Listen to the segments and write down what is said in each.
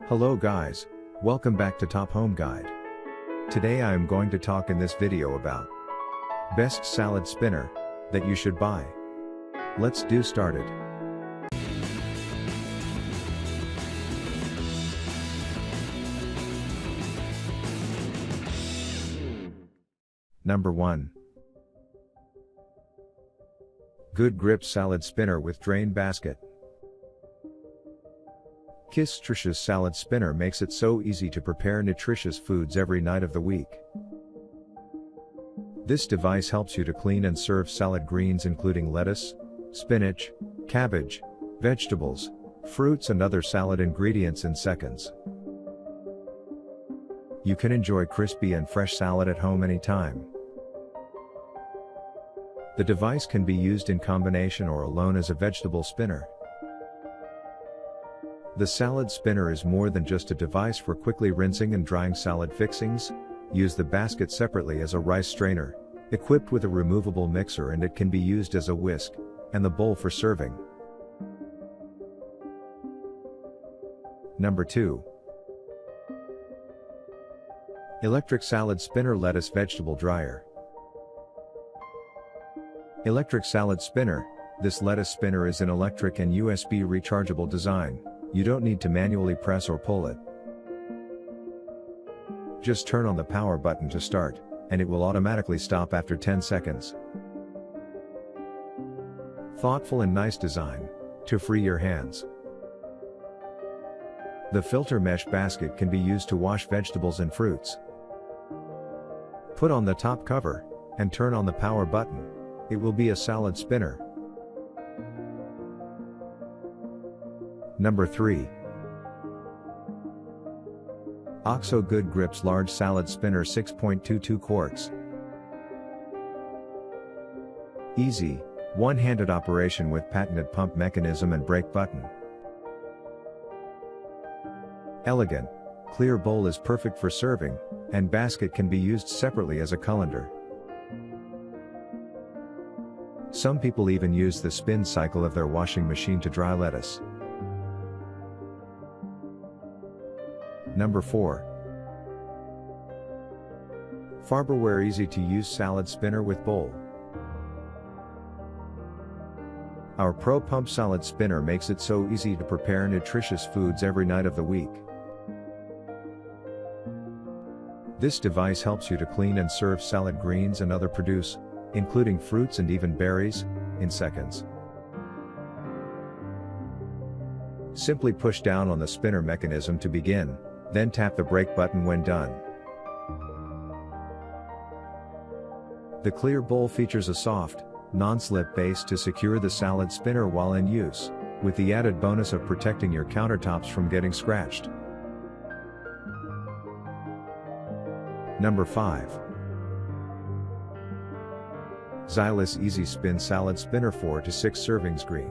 Hello guys, welcome back to Top Home Guide. Today I am going to talk in this video about best salad spinner that you should buy. Let's do started. Number 1. Good grip salad spinner with drain basket. Kistricious salad spinner makes it so easy to prepare nutritious foods every night of the week. This device helps you to clean and serve salad greens including lettuce, spinach, cabbage, vegetables, fruits and other salad ingredients in seconds. You can enjoy crispy and fresh salad at home anytime. The device can be used in combination or alone as a vegetable spinner. The salad spinner is more than just a device for quickly rinsing and drying salad fixings. Use the basket separately as a rice strainer, equipped with a removable mixer, and it can be used as a whisk, and the bowl for serving. Number 2. Electric salad spinner lettuce vegetable dryer. Electric salad spinner. This lettuce spinner is an electric and USB rechargeable design. You don't need to manually press or pull it. Just turn on the power button to start, and it will automatically stop after 10 seconds. Thoughtful and nice design, to free your hands. The filter mesh basket can be used to wash vegetables and fruits. Put on the top cover, and turn on the power button. It will be a salad spinner. Number 3. OXO Good Grips Large Salad Spinner 6.22 quarts. Easy, one-handed operation with patented pump mechanism and brake button. Elegant, clear bowl is perfect for serving, and basket can be used separately as a colander. Some people even use the spin cycle of their washing machine to dry lettuce. Number 4. Farberware Easy to Use Salad Spinner with Bowl. Our Pro Pump Salad Spinner makes it so easy to prepare nutritious foods every night of the week. This device helps you to clean and serve salad greens and other produce, including fruits and even berries, in seconds. Simply push down on the spinner mechanism to begin, then tap the brake button when done. The clear bowl features a soft, non-slip base to secure the salad spinner while in use, with the added bonus of protecting your countertops from getting scratched. Number 5. Xylus Easy Spin Salad Spinner 4 to 6 servings green.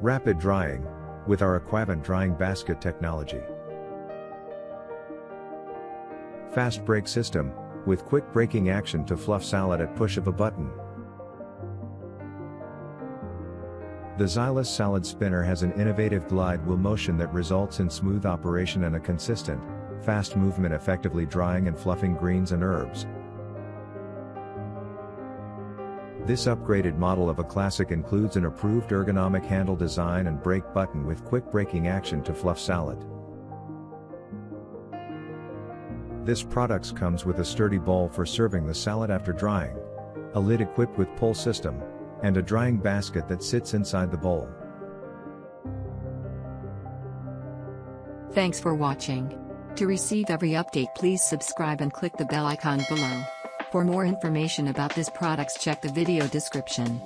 Rapid drying, with our Aquavant drying basket technology. Fast break system, with quick breaking action to fluff salad at push of a button. The Xylus Salad Spinner has an innovative glide wheel motion that results in smooth operation and a consistent, fast movement, effectively drying and fluffing greens and herbs. This upgraded model of a classic includes an approved ergonomic handle design and brake button with quick braking action to fluff salad. This product comes with a sturdy bowl for serving the salad after drying, a lid equipped with pull system, and a drying basket that sits inside the bowl. Thanks for watching. To receive every update, please subscribe and click the bell icon below. For more information about this products, check the video description.